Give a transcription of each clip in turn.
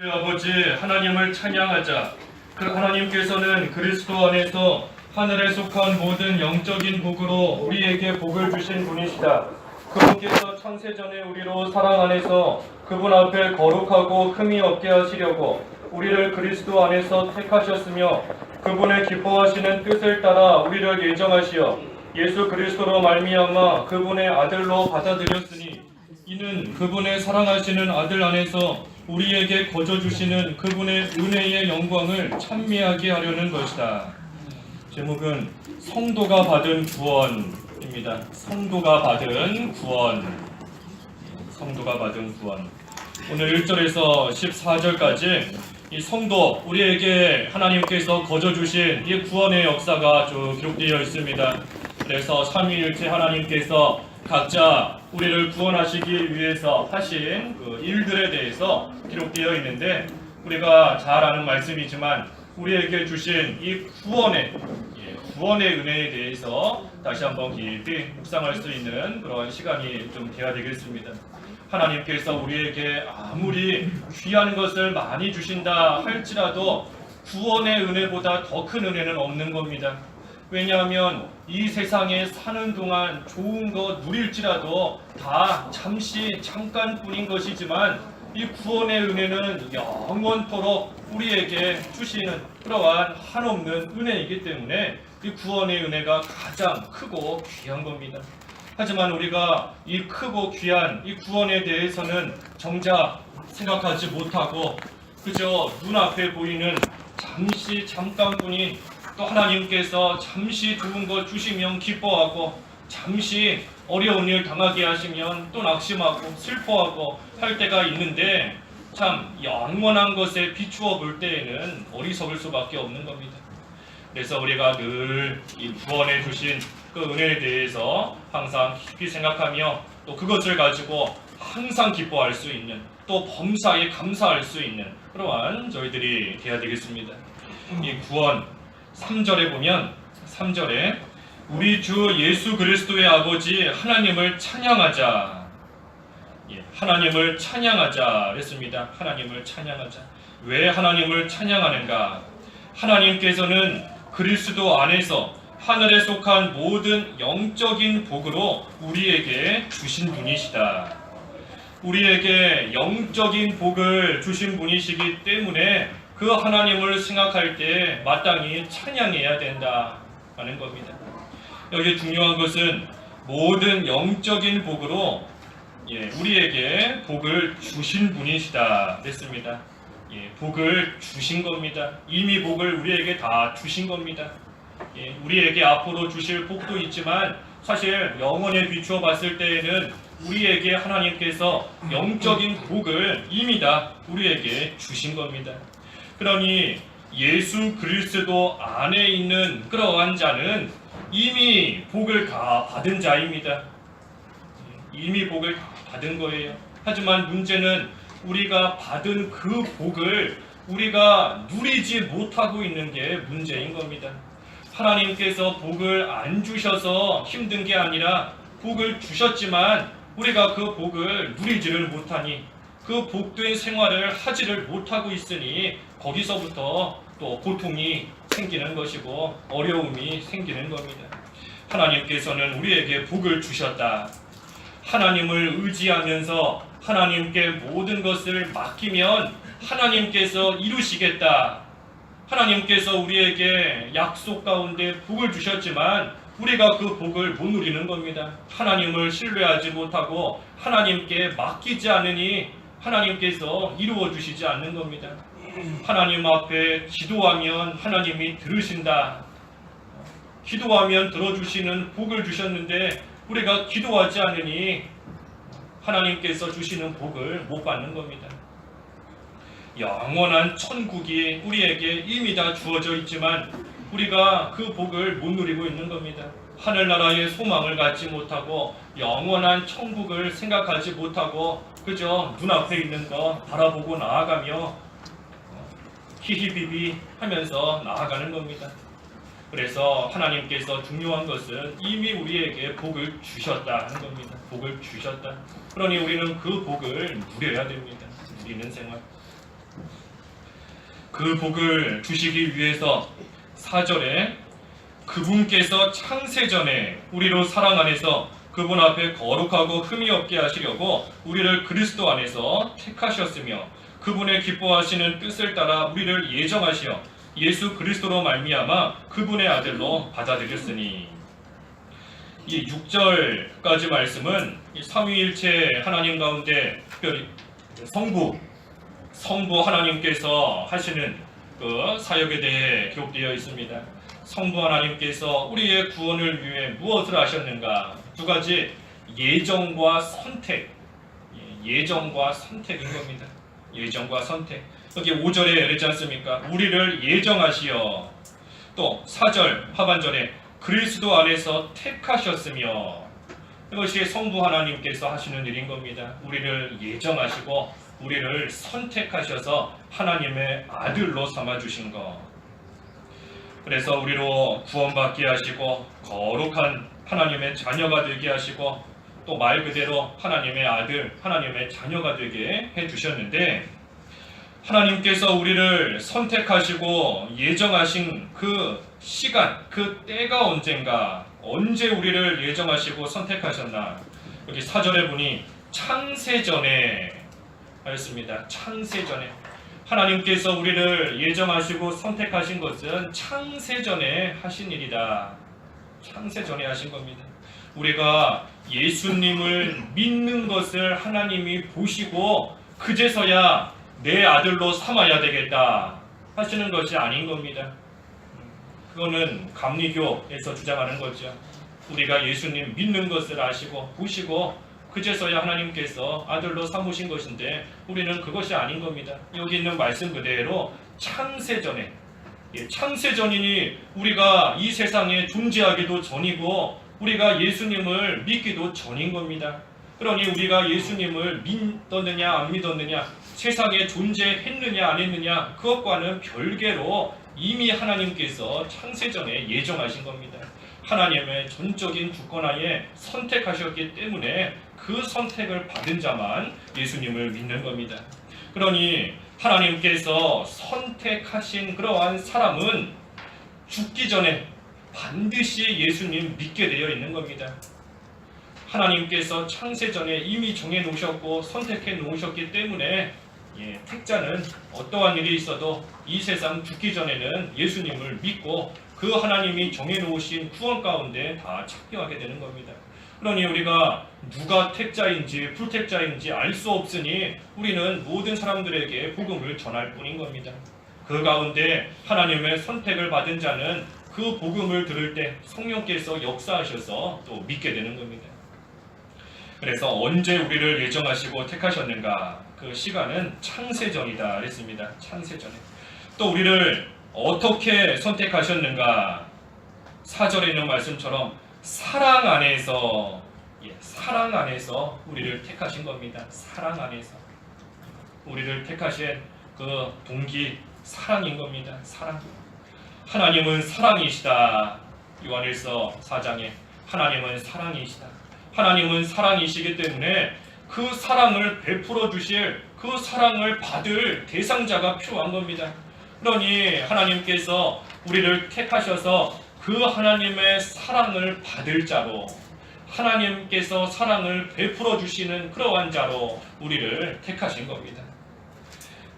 아버지 하나님을 찬양하자. 그 하나님께서는 그리스도 안에서 하늘에 속한 모든 영적인 복으로 우리에게 복을 주신 분이시다. 그분께서 창세전에 우리로 사랑 안에서 그분 앞에 거룩하고 흠이 없게 하시려고 우리를 그리스도 안에서 택하셨으며 그분의 기뻐하시는 뜻을 따라 우리를 예정하시어 예수 그리스도로 말미암아 그분의 아들로 받아들였으니 이는 그분의 사랑하시는 아들 안에서 우리에게 거저주시는 그분의 은혜의 영광을 찬미하게 하려는 것이다. 제목은 성도가 받은 구원입니다. 성도가 받은 구원. 성도가 받은 구원. 오늘 1절에서 14절까지 이 성도, 우리에게 하나님께서 거저주신 이 구원의 역사가 쭉 기록되어 있습니다. 그래서 삼위일체 하나님께서 각자 우리를 구원하시기 위해서 하신 그 일들에 대해서 기록되어 있는데, 우리가 잘 아는 말씀이지만 우리에게 주신 이 구원의 은혜에 대해서 다시 한번 깊이 묵상할 수 있는 그런 시간이 좀 돼야 되겠습니다. 하나님께서 우리에게 아무리 귀한 것을 많이 주신다 할지라도 구원의 은혜보다 더 큰 은혜는 없는 겁니다. 왜냐하면 이 세상에 사는 동안 좋은 것 누릴지라도 다 잠깐뿐인 것이지만 이 구원의 은혜는 영원토록 우리에게 주시는 그러한 한없는 은혜이기 때문에 이 구원의 은혜가 가장 크고 귀한 겁니다. 하지만 우리가 이 크고 귀한 이 구원에 대해서는 정작 생각하지 못하고 그저 눈앞에 보이는 잠깐뿐인, 또 하나님께서 잠시 좋은 것 주시면 기뻐하고 잠시 어려운 일 당하게 하시면 또 낙심하고 슬퍼하고 할 때가 있는데, 참 영원한 것에 비추어 볼 때에는 어리석을 수밖에 없는 겁니다. 그래서 우리가 늘 이 구원해 주신 그 은혜에 대해서 항상 깊이 생각하며 또 그것을 가지고 항상 기뻐할 수 있는, 또 범사에 감사할 수 있는 그러한 저희들이 되어야 되겠습니다. 이 구원 3절에 보면, 3절에 우리 주 예수 그리스도의 아버지 하나님을 찬양하자. 하나님을 찬양하자 했습니다. 하나님을 찬양하자. 왜 하나님을 찬양하는가? 하나님께서는 그리스도 안에서 하늘에 속한 모든 영적인 복으로 우리에게 주신 분이시다. 우리에게 영적인 복을 주신 분이시기 때문에 그 하나님을 생각할 때 마땅히 찬양해야 된다 하는 겁니다. 여기 중요한 것은 모든 영적인 복으로 우리에게 복을 주신 분이시다 됐습니다. 복을 주신 겁니다. 이미 복을 우리에게 다 주신 겁니다. 우리에게 앞으로 주실 복도 있지만 사실 영원에 비추어 봤을 때에는 우리에게 하나님께서 영적인 복을 이미 다 우리에게 주신 겁니다. 그러니 예수 그리스도 안에 있는 그러한 자는 이미 복을 다 받은 자입니다. 이미 복을 다 받은 거예요. 하지만 문제는 우리가 받은 그 복을 우리가 누리지 못하고 있는 게 문제인 겁니다. 하나님께서 복을 안 주셔서 힘든 게 아니라 복을 주셨지만 우리가 그 복을 누리지를 못하니 그 복된 생활을 하지를 못하고 있으니 거기서부터 또 고통이 생기는 것이고 어려움이 생기는 겁니다. 하나님께서는 우리에게 복을 주셨다. 하나님을 의지하면서 하나님께 모든 것을 맡기면 하나님께서 이루시겠다. 하나님께서 우리에게 약속 가운데 복을 주셨지만 우리가 그 복을 못 누리는 겁니다. 하나님을 신뢰하지 못하고 하나님께 맡기지 않으니 하나님께서 이루어 주시지 않는 겁니다. 하나님 앞에 기도하면 하나님이 들으신다. 기도하면 들어주시는 복을 주셨는데 우리가 기도하지 않으니 하나님께서 주시는 복을 못 받는 겁니다. 영원한 천국이 우리에게 이미 다 주어져 있지만 우리가 그 복을 못 누리고 있는 겁니다. 하늘나라의 소망을 갖지 못하고 영원한 천국을 생각하지 못하고 그저 눈앞에 있는 거 바라보고 나아가며 히히비비 하면서 나아가는 겁니다. 그래서 하나님께서 중요한 것은 이미 우리에게 복을 주셨다 하는 겁니다. 복을 주셨다. 그러니 우리는 그 복을 누려야 됩니다. 누리는 생활. 그 복을 주시기 위해서 4절에 그분께서 창세전에 우리로 사랑 안에서 그분 앞에 거룩하고 흠이 없게 하시려고 우리를 그리스도 안에서 택하셨으며 그분의 기뻐하시는 뜻을 따라 우리를 예정하시어 예수 그리스도로 말미암아 그분의 아들로 받아들였으니. 이 6절까지 말씀은 삼위일체 하나님 가운데 특별히 성부 하나님께서 하시는 그 사역에 대해 기록되어 있습니다. 성부 하나님께서 우리의 구원을 위해 무엇을 하셨는가? 두 가지, 예정과 선택. 예정과 선택인 겁니다. 예정과 선택. 여기 5절에 이르지 않습니까? 우리를 예정하시어. 또 4절 하반절에 그리스도 안에서 택하셨으며. 이것이 성부 하나님께서 하시는 일인 겁니다. 우리를 예정하시고 우리를 선택하셔서 하나님의 아들로 삼아주신 것. 그래서 우리로 구원받게 하시고 거룩한 하나님의 자녀가 되게 하시고 또 말 그대로 하나님의 아들, 하나님의 자녀가 되게 해주셨는데, 하나님께서 우리를 선택하시고 예정하신 그 시간, 그 때가 언젠가, 언제 우리를 예정하시고 선택하셨나? 여기 4절에 보니 창세전에 하였습니다. 창세전에. 하나님께서 우리를 예정하시고 선택하신 것은 창세전에 하신 일이다. 창세전에 하신 겁니다. 우리가 예수님을 믿는 것을 하나님이 보시고 그제서야 내 아들로 삼아야 되겠다 하시는 것이 아닌 겁니다. 그거는 감리교에서 주장하는 거죠. 우리가 예수님 믿는 것을 아시고 보시고 그제서야 하나님께서 아들로 삼으신 것인데 우리는 그것이 아닌 겁니다. 여기 있는 말씀 그대로 창세전에, 창세전이니 우리가 이 세상에 존재하기도 전이고 우리가 예수님을 믿기도 전인 겁니다. 그러니 우리가 예수님을 믿었느냐 안 믿었느냐, 세상에 존재했느냐 안 했느냐, 그것과는 별개로 이미 하나님께서 창세전에 예정하신 겁니다. 하나님의 전적인 주권하에 선택하셨기 때문에 그 선택을 받은 자만 예수님을 믿는 겁니다. 그러니 하나님께서 선택하신 그러한 사람은 죽기 전에 반드시 예수님 믿게 되어 있는 겁니다. 하나님께서 창세전에 이미 정해 놓으셨고 선택해 놓으셨기 때문에 택자는 어떠한 일이 있어도 이 세상 죽기 전에는 예수님을 믿고 그 하나님이 정해 놓으신 구원 가운데 다 참여하게 되는 겁니다. 그러니 우리가 누가 택자인지 불택자인지 알 수 없으니 우리는 모든 사람들에게 복음을 전할 뿐인 겁니다. 그 가운데 하나님의 선택을 받은 자는 그 복음을 들을 때 성령께서 역사하셔서 또 믿게 되는 겁니다. 그래서 언제 우리를 예정하시고 택하셨는가? 그 시간은 창세전이다 그랬습니다. 창세전에. 또 우리를 어떻게 선택하셨는가? 4절에 있는 말씀처럼 사랑 안에서, 사랑 안에서 우리를 택하신 겁니다. 사랑 안에서 우리를 택하신 그 동기, 사랑인 겁니다. 사랑. 하나님은 사랑이시다. 요한일서 4장에 하나님은 사랑이시다. 하나님은 사랑이시기 때문에 그 사랑을 베풀어 주실, 그 사랑을 받을 대상자가 필요한 겁니다. 그러니 하나님께서 우리를 택하셔서 그 하나님의 사랑을 받을 자로, 하나님께서 사랑을 베풀어 주시는 그러한 자로 우리를 택하신 겁니다.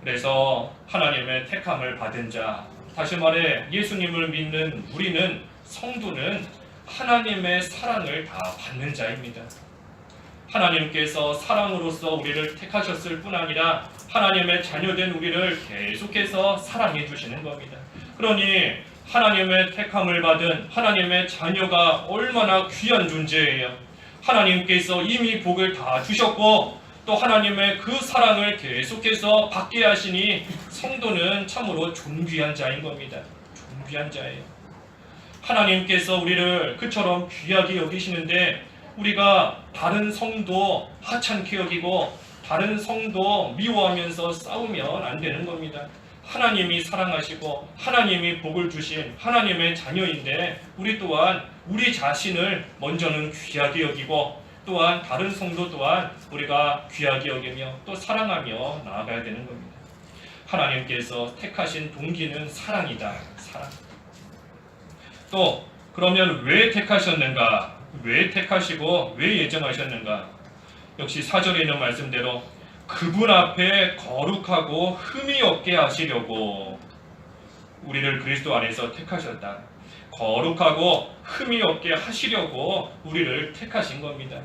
그래서 하나님의 택함을 받은 자, 다시 말해 예수님을 믿는 우리는, 성도는 하나님의 사랑을 다 받는 자입니다. 하나님께서 사랑으로서 우리를 택하셨을 뿐 아니라 하나님의 자녀된 우리를 계속해서 사랑해 주시는 겁니다. 그러니 하나님의 택함을 받은 하나님의 자녀가 얼마나 귀한 존재예요. 하나님께서 이미 복을 다 주셨고 또 하나님의 그 사랑을 계속해서 받게 하시니 성도는 참으로 존귀한 자인 겁니다. 존귀한 자예요. 하나님께서 우리를 그처럼 귀하게 여기시는데 우리가 다른 성도 하찮게 여기고 다른 성도 미워하면서 싸우면 안 되는 겁니다. 하나님이 사랑하시고 하나님이 복을 주신 하나님의 자녀인데 우리 또한 우리 자신을 먼저는 귀하게 여기고 또한 다른 성도 또한 우리가 귀하게 여기며 또 사랑하며 나아가야 되는 겁니다. 하나님께서 택하신 동기는 사랑이다. 사랑. 또 그러면 왜 택하셨는가? 왜 택하시고 왜 예정하셨는가? 역시 4절에 있는 말씀대로 그분 앞에 거룩하고 흠이 없게 하시려고 우리를 그리스도 안에서 택하셨다. 거룩하고 흠이 없게 하시려고 우리를 택하신 겁니다.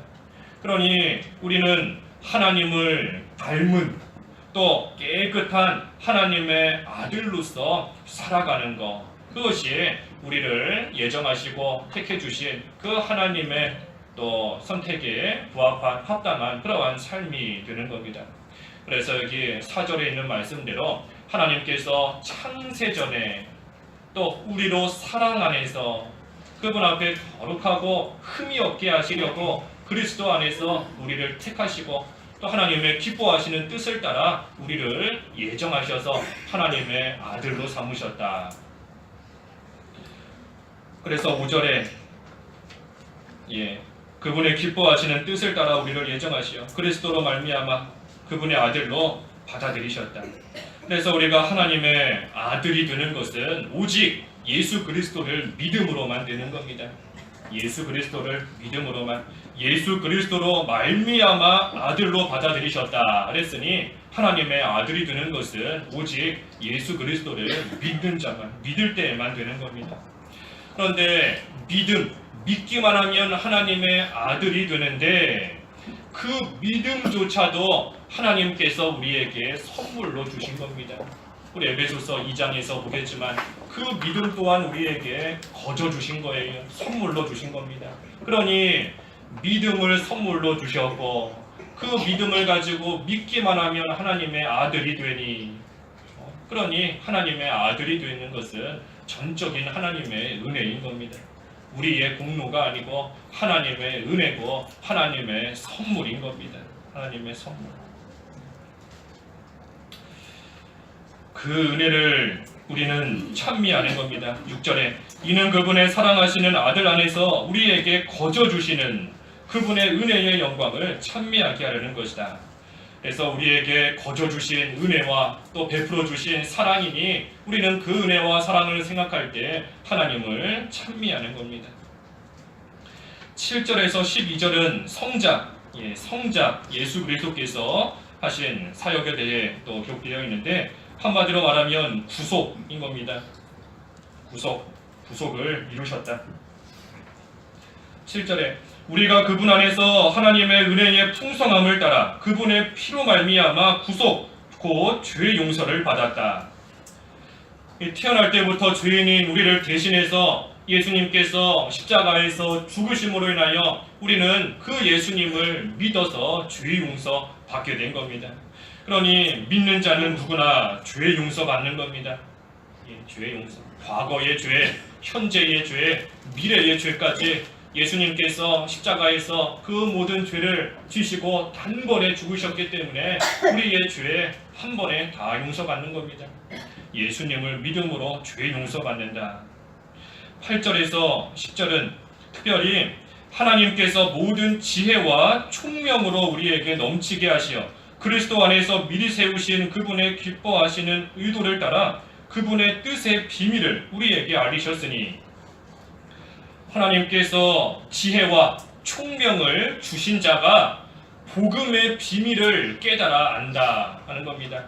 그러니 우리는 하나님을 닮은 또 깨끗한 하나님의 아들로서 살아가는 것, 그것이 우리를 예정하시고 택해 주신 그 하나님의 또 선택에 부합한 합당한 그러한 삶이 되는 겁니다. 그래서 여기 4절에 있는 말씀대로 하나님께서 창세전에 또 우리로 사랑 안에서 그분 앞에 거룩하고 흠이 없게 하시려고 그리스도 안에서 우리를 택하시고 또 하나님의 기뻐하시는 뜻을 따라 우리를 예정하셔서 하나님의 아들로 삼으셨다. 그래서 5절에 그분의 기뻐하시는 뜻을 따라 우리를 예정하시어 그리스도로 말미암아 그분의 아들로 받아들이셨다. 그래서 우리가 하나님의 아들이 되는 것은 오직 예수 그리스도를 믿음으로만 되는 겁니다. 예수 그리스도를 믿음으로만, 예수 그리스도로 말미암아 아들로 받아들이셨다 그랬으니 하나님의 아들이 되는 것은 오직 예수 그리스도를 믿는 자만, 믿을 때에만 되는 겁니다. 그런데 믿기만 하면 하나님의 아들이 되는데 그 믿음조차도 하나님께서 우리에게 선물로 주신 겁니다. 우리 에베소서 2장에서 보겠지만 그 믿음 또한 우리에게 거저 주신 거예요. 선물로 주신 겁니다. 그러니 믿음을 선물로 주셨고 그 믿음을 가지고 믿기만 하면 하나님의 아들이 되니, 그러니 하나님의 아들이 되는 것은 전적인 하나님의 은혜인 겁니다. 우리의 공로가 아니고 하나님의 은혜고 하나님의 선물인 겁니다. 하나님의 선물. 그 은혜를 우리는 찬미하는 겁니다. 6절에 이는 그분의 사랑하시는 아들 안에서 우리에게 거저 주시는 그분의 은혜의 영광을 찬미하게 하려는 것이다. 그래서 우리에게 거저 주신 은혜와 또 베풀어 주신 사랑이니 우리는 그 은혜와 사랑을 생각할 때 하나님을 찬미하는 겁니다. 7절에서 12절은 성작 예수 그리스도께서 하신 사역에 대해 또 기록되어 있는데 한마디로 말하면 구속인 겁니다. 구속을 이루셨다. 7절에 우리가 그분 안에서 하나님의 은혜의 풍성함을 따라 그분의 피로 말미암아 구속 곧 죄 용서를 받았다. 태어날 때부터 죄인인 우리를 대신해서 예수님께서 십자가에서 죽으심으로 인하여 우리는 그 예수님을 믿어서 죄 용서 받게 된 겁니다. 그러니 믿는 자는 누구나 죄 용서 받는 겁니다. 죄 용서. 과거의 죄, 현재의 죄, 미래의 죄까지 예수님께서 십자가에서 그 모든 죄를 지시고 단번에 죽으셨기 때문에 우리의 죄 한 번에 다 용서받는 겁니다. 예수님을 믿음으로 죄 용서받는다. 8절에서 10절은 특별히 하나님께서 모든 지혜와 총명으로 우리에게 넘치게 하시어 그리스도 안에서 미리 세우신 그분의 기뻐하시는 의도를 따라 그분의 뜻의 비밀을 우리에게 알리셨으니, 하나님께서 지혜와 총명을 주신 자가 복음의 비밀을 깨달아 안다 하는 겁니다.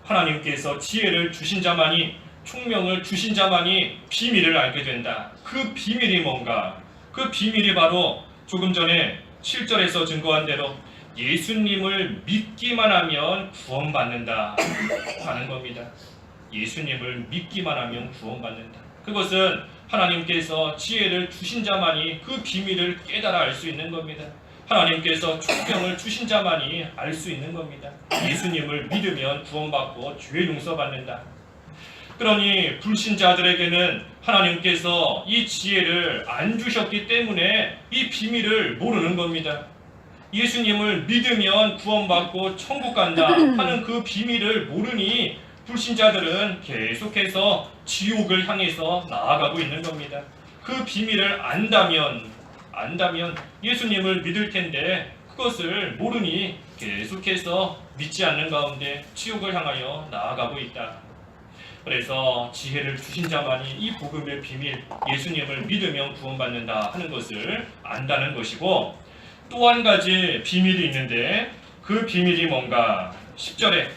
하나님께서 지혜를 주신 자만이, 총명을 주신 자만이 비밀을 알게 된다. 그 비밀이 뭔가? 그 비밀이 바로 조금 전에 7절에서 증거한 대로 예수님을 믿기만 하면 구원받는다 하는 겁니다. 예수님을 믿기만 하면 구원받는다. 그것은 하나님께서 지혜를 주신 자만이 그 비밀을 깨달아 알 수 있는 겁니다. 하나님께서 총명을 주신 자만이 알 수 있는 겁니다. 예수님을 믿으면 구원받고 죄 용서받는다. 그러니 불신자들에게는 하나님께서 이 지혜를 안 주셨기 때문에 이 비밀을 모르는 겁니다. 예수님을 믿으면 구원받고 천국 간다 하는 그 비밀을 모르니 불신자들은 계속해서 지옥을 향해서 나아가고 있는 겁니다. 그 비밀을 안다면 예수님을 믿을 텐데 그것을 모르니 계속해서 믿지 않는 가운데 지옥을 향하여 나아가고 있다. 그래서 지혜를 주신 자만이 이 복음의 비밀, 예수님을 믿으면 구원받는다 하는 것을 안다는 것이고, 또 한 가지 비밀이 있는데 그 비밀이 뭔가? 10절에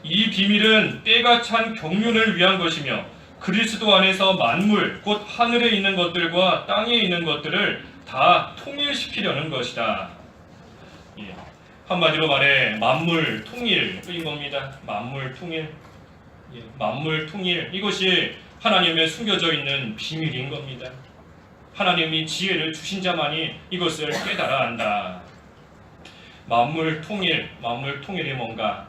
이 비밀은 때가 찬 경륜을 위한 것이며 그리스도 안에서 만물 곧 하늘에 있는 것들과 땅에 있는 것들을 다 통일시키려는 것이다. 예. 한마디로 말해 만물 통일인 겁니다. 만물 통일. 예. 만물 통일, 이것이 하나님의 숨겨져 있는 비밀인 겁니다. 하나님이 지혜를 주신 자만이 이것을 깨달아 한다. 만물 통일이 뭔가?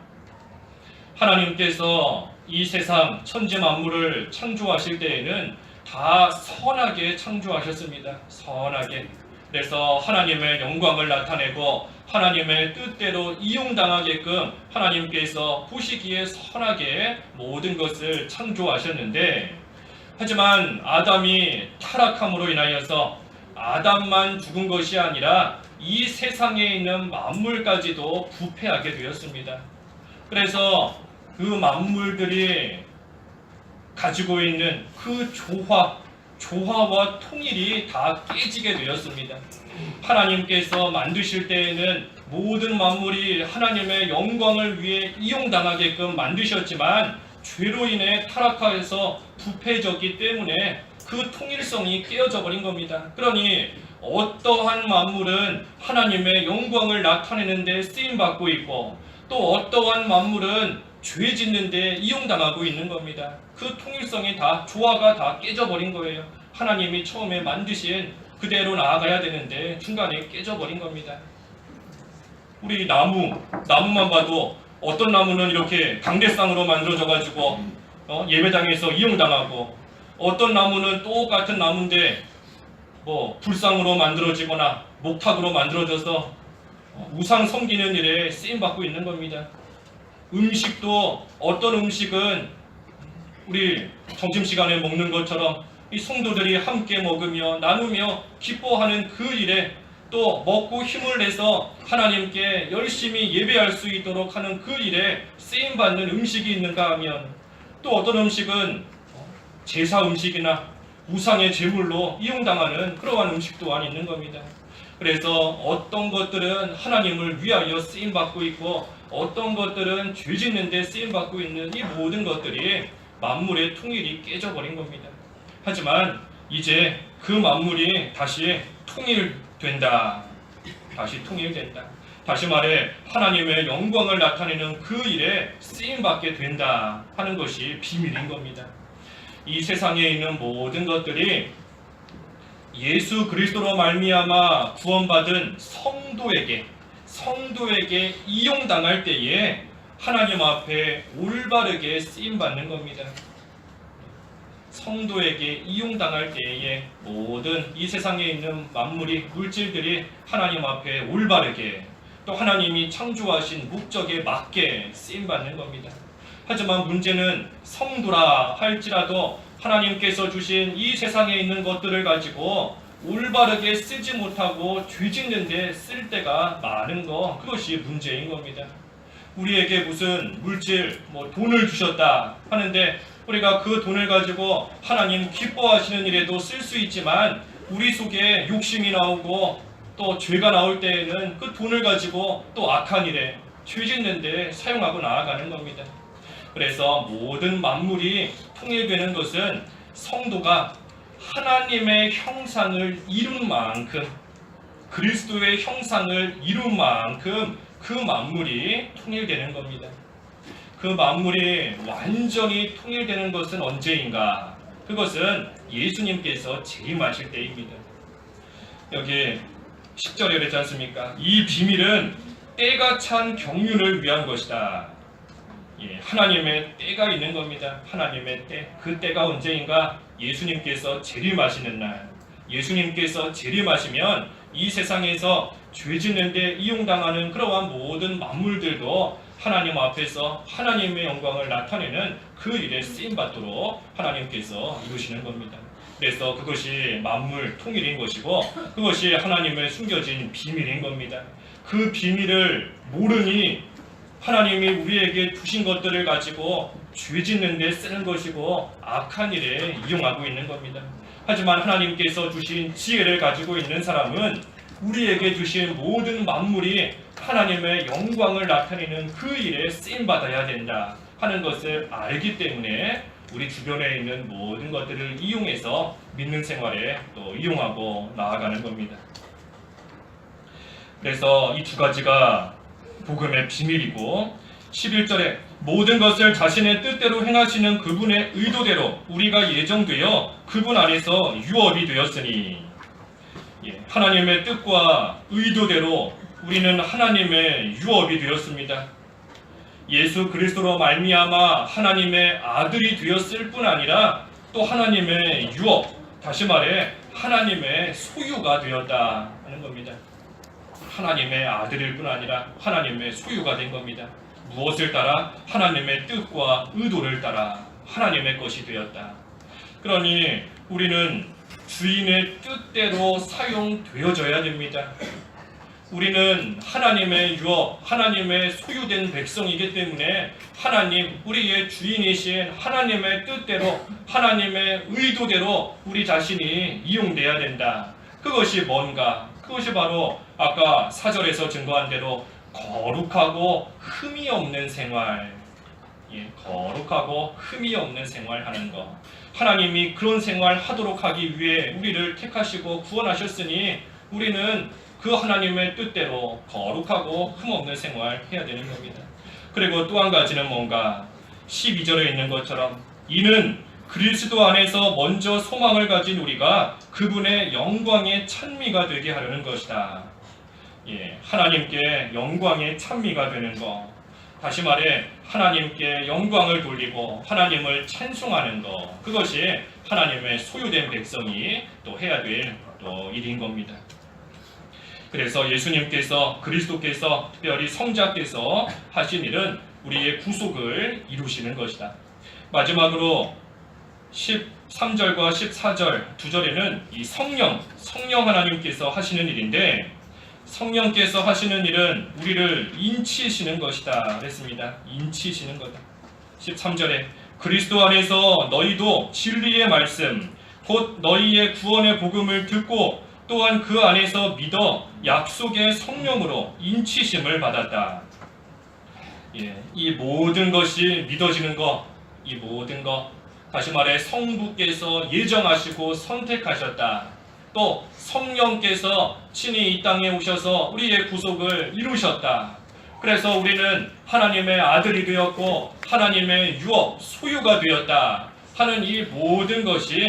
하나님께서 이 세상 천지 만물을 창조하실 때에는 다 선하게 창조하셨습니다. 선하게. 그래서 하나님의 영광을 나타내고 하나님의 뜻대로 이용당하게끔 하나님께서 보시기에 선하게 모든 것을 창조하셨는데, 하지만 아담이 타락함으로 인하여서 아담만 죽은 것이 아니라 이 세상에 있는 만물까지도 부패하게 되었습니다. 그래서 그 만물들이 가지고 있는 그 조화와 통일이 다 깨지게 되었습니다. 하나님께서 만드실 때에는 모든 만물이 하나님의 영광을 위해 이용당하게끔 만드셨지만 죄로 인해 타락하여서 부패졌기 때문에 그 통일성이 깨어져 버린 겁니다. 그러니 어떠한 만물은 하나님의 영광을 나타내는 데 쓰임받고 있고, 또 어떠한 만물은 죄 짓는 데 이용당하고 있는 겁니다. 그 통일성이 다, 조화가 다 깨져버린 거예요. 하나님이 처음에 만드신 그대로 나아가야 되는데 중간에 깨져버린 겁니다. 우리 나무만 봐도 어떤 나무는 이렇게 강대상으로 만들어져가지고 예배당에서 이용당하고, 어떤 나무는 똑같은 나무인데 불상으로 만들어지거나 목탁으로 만들어져서 우상 섬기는 일에 쓰임받고 있는 겁니다. 음식도 어떤 음식은 우리 점심시간에 먹는 것처럼 이 성도들이 함께 먹으며 나누며 기뻐하는 그 일에, 또 먹고 힘을 내서 하나님께 열심히 예배할 수 있도록 하는 그 일에 쓰임받는 음식이 있는가 하면, 또 어떤 음식은 제사 음식이나 우상의 제물로 이용당하는 그러한 음식 또한 있는 겁니다. 그래서 어떤 것들은 하나님을 위하여 쓰임받고 있고 어떤 것들은 죄 짓는 데 쓰임받고 있는 이 모든 것들이 만물의 통일이 깨져버린 겁니다. 하지만 이제 그 만물이 다시 통일된다. 다시 말해 하나님의 영광을 나타내는 그 일에 쓰임받게 된다 하는 것이 비밀인 겁니다. 이 세상에 있는 모든 것들이 예수 그리스도로 말미암아 구원받은 성도에게 이용당할 때에 하나님 앞에 올바르게 쓰임받는 겁니다. 성도에게 이용당할 때에 모든 이 세상에 있는 만물이, 물질들이 하나님 앞에 올바르게, 또 하나님이 창조하신 목적에 맞게 쓰임받는 겁니다. 하지만 문제는 성도라 할지라도 하나님께서 주신 이 세상에 있는 것들을 가지고 올바르게 쓰지 못하고 죄 짓는 데 쓸 때가 많은 거, 그것이 문제인 겁니다. 우리에게 무슨 물질, 돈을 주셨다 하는데 우리가 그 돈을 가지고 하나님 기뻐하시는 일에도 쓸 수 있지만 우리 속에 욕심이 나오고 또 죄가 나올 때에는 그 돈을 가지고 또 악한 일에, 죄 짓는 데 사용하고 나아가는 겁니다. 그래서 모든 만물이 통일되는 것은 성도가 하나님의 형상을 이룬 만큼, 그리스도의 형상을 이룬 만큼 그 만물이 통일되는 겁니다. 그 만물이 완전히 통일되는 것은 언제인가? 그것은 예수님께서 재림하실 때입니다. 여기 10절에 그랬지 않습니까? 이 비밀은 때가 찬 경륜을 위한 것이다. 하나님의 때가 있는 겁니다. 하나님의 때. 그 때가 언제인가? 예수님께서 재림하시는 날. 예수님께서 재림하시면 이 세상에서 죄 짓는 데 이용당하는 그러한 모든 만물들도 하나님 앞에서 하나님의 영광을 나타내는 그 일에 쓰임받도록 하나님께서 이루시는 겁니다. 그래서 그것이 만물 통일인 것이고 그것이 하나님의 숨겨진 비밀인 겁니다. 그 비밀을 모르니 하나님이 우리에게 주신 것들을 가지고 죄 짓는 데 쓰는 것이고 악한 일에 이용하고 있는 겁니다. 하지만 하나님께서 주신 지혜를 가지고 있는 사람은 우리에게 주신 모든 만물이 하나님의 영광을 나타내는 그 일에 쓰임받아야 된다 하는 것을 알기 때문에 우리 주변에 있는 모든 것들을 이용해서 믿는 생활에 또 이용하고 나아가는 겁니다. 그래서 이 두 가지가 복음의 비밀이고, 11절에 모든 것을 자신의 뜻대로 행하시는 그분의 의도대로 우리가 예정되어 그분 안에서 유업이 되었으니, 하나님의 뜻과 의도대로 우리는 하나님의 유업이 되었습니다. 예수 그리스도로 말미암아 하나님의 아들이 되었을 뿐 아니라 또 하나님의 유업, 다시 말해 하나님의 소유가 되었다 하는 겁니다. 하나님의 아들일 뿐 아니라 하나님의 소유가 된 겁니다. 무엇을 따라? 하나님의 뜻과 의도를 따라 하나님의 것이 되었다. 그러니 우리는 주인의 뜻대로 사용되어져야 됩니다. 우리는 하나님의 유업, 하나님의 소유된 백성이기 때문에 하나님, 우리의 주인이신 하나님의 뜻대로, 하나님의 의도대로 우리 자신이 이용돼야 된다. 그것이 뭔가? 그것이 바로 아까 4절에서 증거한 대로 거룩하고 흠이 없는 생활, 거룩하고 흠이 없는 생활하는 것. 하나님이 그런 생활 하도록 하기 위해 우리를 택하시고 구원하셨으니 우리는 그 하나님의 뜻대로 거룩하고 흠없는 생활 해야 되는 겁니다. 그리고 또 한 가지는 뭔가 12절에 있는 것처럼 이는 그리스도 안에서 먼저 소망을 가진 우리가 그분의 영광의 찬미가 되게 하려는 것이다. 하나님께 영광의 찬미가 되는 것. 다시 말해 하나님께 영광을 돌리고 하나님을 찬송하는 것. 그것이 하나님의 소유된 백성이 또 해야 될 또 일인 겁니다. 그래서 예수님께서, 그리스도께서, 특별히 성자께서 하신 일은 우리의 구속을 이루시는 것이다. 마지막으로 13절과 14절 두 절에는 이 성령 하나님께서 하시는 일인데, 성령께서 하시는 일은 우리를 인치시는 것이다 그랬습니다. 인치시는 거다. 13절에 그리스도 안에서 너희도 진리의 말씀 곧 너희의 구원의 복음을 듣고 또한 그 안에서 믿어 약속의 성령으로 인치심을 받았다. 이 모든 것이 믿어지는 것, 이 모든 것, 다시 말해 성부께서 예정하시고 선택하셨다. 또 성령께서 친히 이 땅에 오셔서 우리의 구속을 이루셨다. 그래서 우리는 하나님의 아들이 되었고 하나님의 유업, 소유가 되었다 하는 이 모든 것이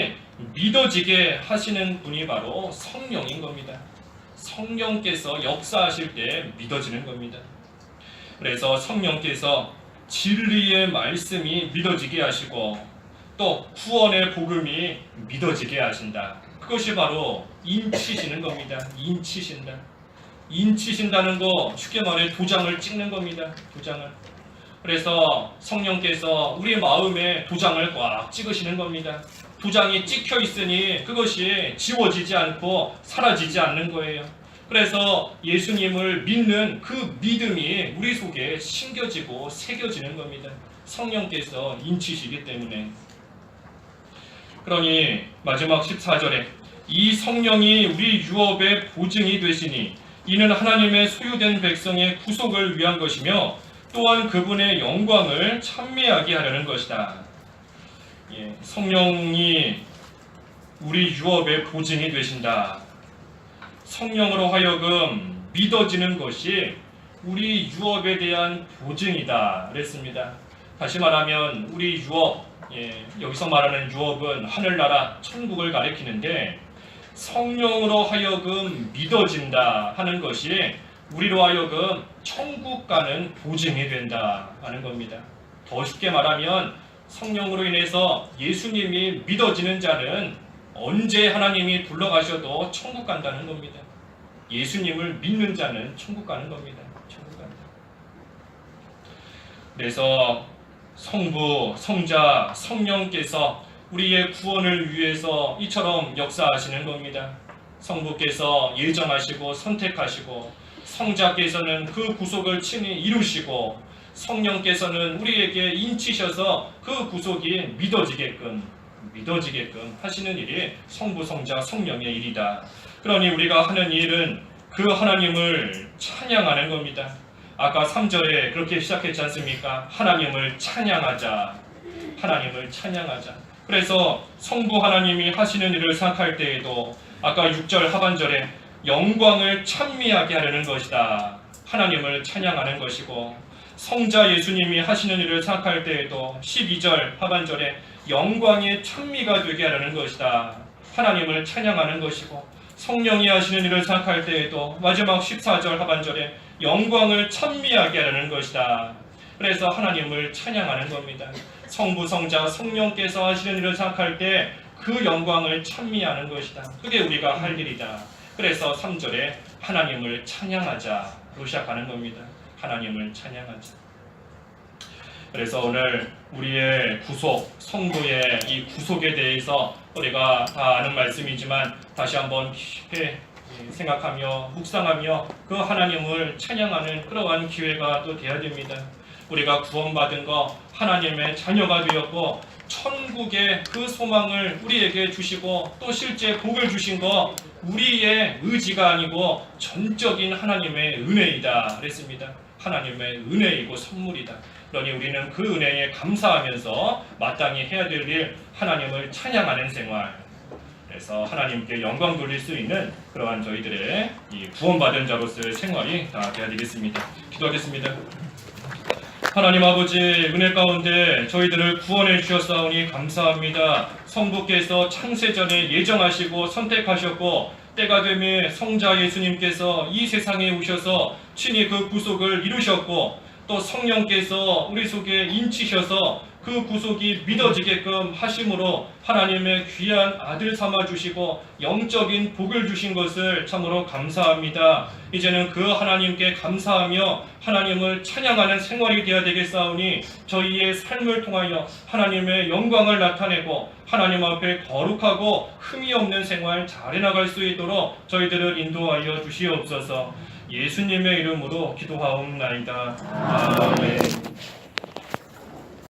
믿어지게 하시는 분이 바로 성령인 겁니다. 성령께서 역사하실 때 믿어지는 겁니다. 그래서 성령께서 진리의 말씀이 믿어지게 하시고 또 구원의 복음이 믿어지게 하신다. 그것이 바로 인치시는 겁니다. 인치신다. 인치신다는 거 쉽게 말해 도장을 찍는 겁니다. 도장을. 그래서 성령께서 우리 마음에 도장을 꽉 찍으시는 겁니다. 도장이 찍혀 있으니 그것이 지워지지 않고 사라지지 않는 거예요. 그래서 예수님을 믿는 그 믿음이 우리 속에 심겨지고 새겨지는 겁니다. 성령께서 인치시기 때문에. 그러니 마지막 14절에 이 성령이 우리 유업의 보증이 되시니 이는 하나님의 소유된 백성의 구속을 위한 것이며 또한 그분의 영광을 찬미하게 하려는 것이다. 성령이 우리 유업의 보증이 되신다. 성령으로 하여금 믿어지는 것이 우리 유업에 대한 보증이다 그랬습니다. 다시 말하면 우리 유업, 여기서 말하는 유업은 하늘나라 천국을 가리키는데 성령으로 하여금 믿어진다 하는 것이 우리로 하여금 천국 가는 보증이 된다 하는 겁니다. 더 쉽게 말하면 성령으로 인해서 예수님이 믿어지는 자는 언제 하나님이 불러가셔도 천국 간다는 겁니다. 예수님을 믿는 자는 천국 가는 겁니다. 천국 간다. 그래서 성부, 성자, 성령께서 우리의 구원을 위해서 이처럼 역사하시는 겁니다. 성부께서 예정하시고 선택하시고 성자께서는 그 구속을 친히 이루시고 성령께서는 우리에게 인치셔서 그 구속이 믿어지게끔 하시는 일이 성부, 성자, 성령의 일이다. 그러니 우리가 하는 일은 그 하나님을 찬양하는 겁니다. 아까 3절에 그렇게 시작했지 않습니까? 하나님을 찬양하자. 그래서 성부 하나님이 하시는 일을 생각할 때에도 아까 6절 하반절에 영광을 찬미하게 하려는 것이다. 하나님을 찬양하는 것이고, 성자 예수님이 하시는 일을 생각할 때에도 12절 하반절에 영광의 찬미가 되게 하려는 것이다. 하나님을 찬양하는 것이고, 성령이 하시는 일을 생각할 때에도 마지막 14절 하반절에 영광을 찬미하게 하려는 것이다. 그래서 하나님을 찬양하는 겁니다. 성부, 성자, 성령께서 하시는 일을 생각할 때 그 영광을 찬미하는 것이다. 그게 우리가 할 일이다. 그래서 3절에 하나님을 찬양하자로 시작하는 겁니다. 하나님을 찬양하자. 그래서 오늘 우리의 구속, 성도의 이 구속에 대해서 우리가 다 아는 말씀이지만 다시 한번 깊이 생각하며 묵상하며 그 하나님을 찬양하는 그러한 기회가 또 돼야 됩니다. 우리가 구원받은 거, 하나님의 자녀가 되었고 천국의 그 소망을 우리에게 주시고 또 실제 복을 주신 거 우리의 의지가 아니고 전적인 하나님의 은혜이다 그랬습니다. 하나님의 은혜이고 선물이다. 그러니 우리는 그 은혜에 감사하면서 마땅히 해야 될 일, 하나님을 찬양하는 생활, 그래서 하나님께 영광 돌릴 수 있는 그러한 저희들의 이 구원받은 자로서의 생활이 다 되어야 되겠습니다. 기도하겠습니다. 하나님 아버지, 은혜 가운데 저희들을 구원해 주셨사오니 감사합니다. 성부께서 창세전에 예정하시고 선택하셨고 때가 되매 성자 예수님께서 이 세상에 오셔서 친히 그 구속을 이루셨고 또 성령께서 우리 속에 인치셔서 그 구속이 믿어지게끔 하심으로 하나님의 귀한 아들 삼아 주시고 영적인 복을 주신 것을 참으로 감사합니다. 이제는 그 하나님께 감사하며 하나님을 찬양하는 생활이 되어야 되겠사오니 저희의 삶을 통하여 하나님의 영광을 나타내고 하나님 앞에 거룩하고 흠이 없는 생활 잘해 나갈 수 있도록 저희들을 인도하여 주시옵소서. 예수님의 이름으로 기도하옵나이다. 아멘.